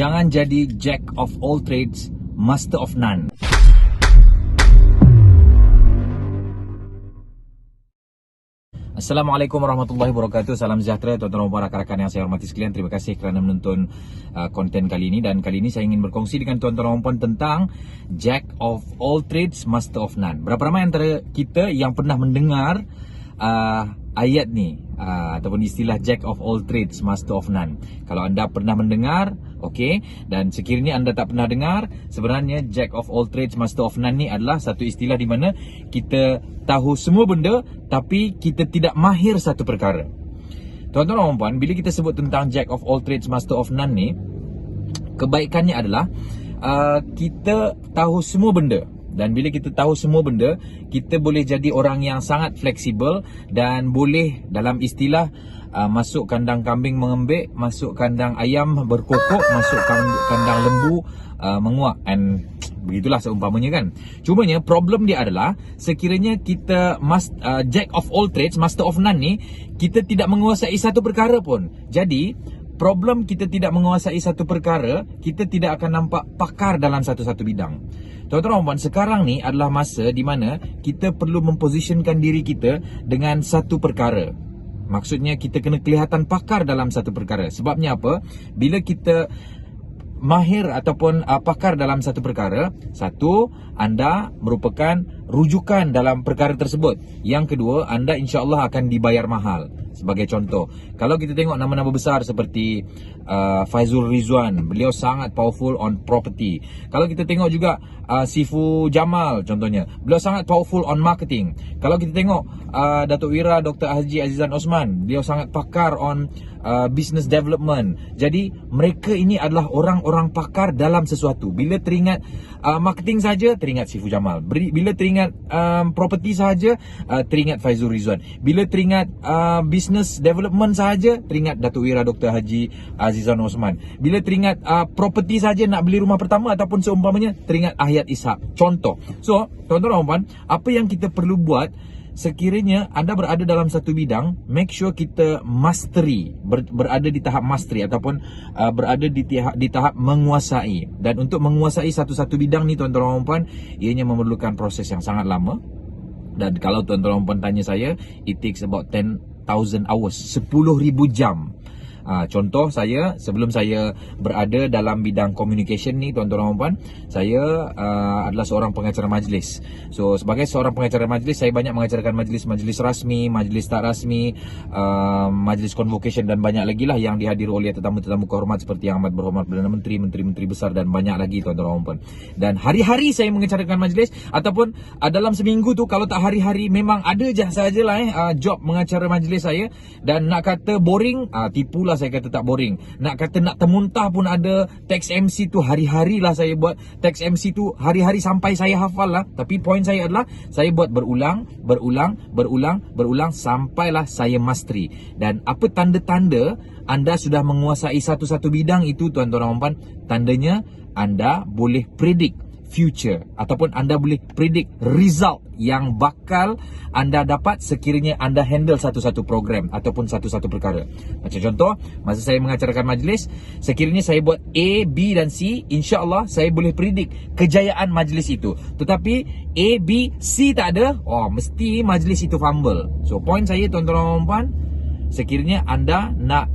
Jangan jadi jack of all trades, master of none. Assalamualaikum warahmatullahi wabarakatuh. Salam sejahtera tuan-tuan dan rakan-rakan yang saya hormati sekalian. Terima kasih kerana menonton konten kali ini. Dan kali ini saya ingin berkongsi dengan tuan-tuan dan puan tentang jack of all trades, master of none. Berapa ramai antara kita yang pernah mendengar ayat ni ataupun istilah jack of all trades, master of none? Kalau anda pernah mendengar, okey, dan sekiranya anda tak pernah dengar, sebenarnya jack of all trades, master of none ni adalah satu istilah di mana kita tahu semua benda tapi kita tidak mahir satu perkara. Tuan-tuan dan puan, bila kita sebut tentang jack of all trades, master of none ni, kebaikannya adalah kita tahu semua benda. Dan bila kita tahu semua benda, kita boleh jadi orang yang sangat fleksibel dan boleh dalam istilah masuk kandang kambing mengembik, masuk kandang ayam berkokok, masuk kandang lembu menguak, and begitulah seumpamanya kan. Cumanya problem dia adalah sekiranya kita jack of all trades, master of none ni, kita tidak menguasai satu perkara pun. Jadi problem kita tidak menguasai satu perkara, kita tidak akan nampak pakar dalam satu-satu bidang. Tuan-tuan dan puan, sekarang ni adalah masa di mana kita perlu mempositionkan diri kita dengan satu perkara. Maksudnya kita kena kelihatan pakar dalam satu perkara. Sebabnya apa? Bila kita mahir ataupun pakar dalam satu perkara, satu, anda merupakan rujukan dalam perkara tersebut. Yang kedua, anda insya-Allah akan dibayar mahal. Sebagai contoh, kalau kita tengok nama-nama besar seperti Faizul Rizwan, beliau sangat powerful on property. Kalau kita tengok juga Sifu Jamal contohnya, beliau sangat powerful on marketing. Kalau kita tengok Datuk Wira Dr. Haji Azizan Osman, beliau sangat pakar on business development. Jadi mereka ini adalah orang-orang pakar dalam sesuatu. Bila teringat marketing saja, teringat Sifu Jamal. Bila teringat property saja, teringat Faizul Rizwan. Bila teringat business development saja, teringat Datuk Wira Dr. Haji Azizan Osman. Bila teringat property saja, nak beli rumah pertama ataupun seumpamanya, teringat Ahyat Ishak. Contoh. So, tuan-tuan dan puan, apa yang kita perlu buat sekiranya anda berada dalam satu bidang, make sure kita mastery, berada di tahap mastery ataupun berada di tahap menguasai. Dan untuk menguasai satu-satu bidang ni, tuan-tuan dan puan, ianya memerlukan proses yang sangat lama. Dan kalau tuan-tuan dan puan tanya saya, it takes about 10,000 hours, 10,000 jam. Contoh saya, sebelum saya berada dalam bidang communication ni, tuan-tuan dan puan, saya adalah seorang pengacara majlis. So sebagai seorang pengacara majlis, saya banyak mengacarkan majlis-majlis rasmi, majlis tak rasmi, majlis convocation dan banyak lagi lah yang dihadiri oleh tetamu-tetamu kehormat seperti Yang Amat Berhormat Perdana Menteri, menteri-menteri besar dan banyak lagi, tuan-tuan dan puan. Dan hari-hari saya mengacarkan majlis ataupun dalam seminggu tu, kalau tak hari-hari, memang ada je sajalah job mengacara majlis saya. Dan nak kata boring, tipulah saya kata tak boring. Nak kata nak termuntah pun ada. Teks MC tu hari-hari lah saya buat. Teks MC tu hari-hari sampai saya hafal lah. Tapi poin saya adalah saya buat berulang sampailah saya mastery. Dan apa tanda-tanda anda sudah menguasai satu-satu bidang itu, tuan-tuan dan puan? Tandanya anda boleh predict future ataupun anda boleh predict result yang bakal anda dapat sekiranya anda handle satu-satu program ataupun satu-satu perkara. Macam contoh, masa saya mengacarkan majlis, sekiranya saya buat A, B dan C, insya-Allah saya boleh predict kejayaan majlis itu. Tetapi A, B, C tak ada, mesti majlis itu fumble. So poin saya, tuan-tuan dan puan, sekiranya anda nak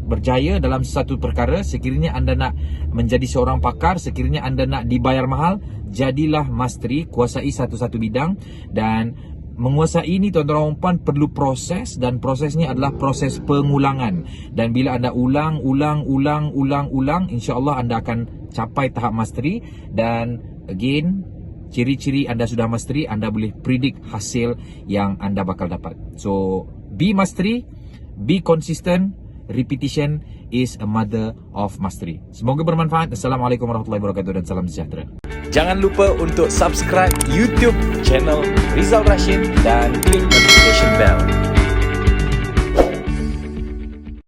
berjaya dalam satu perkara, sekiranya anda nak menjadi seorang pakar, sekiranya anda nak dibayar mahal, jadilah mastery, kuasai satu-satu bidang. Dan menguasai ini, tuan-tuan dan puan, perlu proses, dan prosesnya adalah proses pengulangan. Dan bila anda ulang, insya-Allah anda akan capai tahap mastery. Dan again, ciri-ciri anda sudah mastery, anda boleh predict hasil yang anda bakal dapat. So be mastery, be consistent. Repetition is a mother of mastery. Semoga bermanfaat. Assalamualaikum warahmatullahi wabarakatuh dan salam sejahtera. Jangan lupa untuk subscribe YouTube channel Rizal Rashid dan klik notification bell.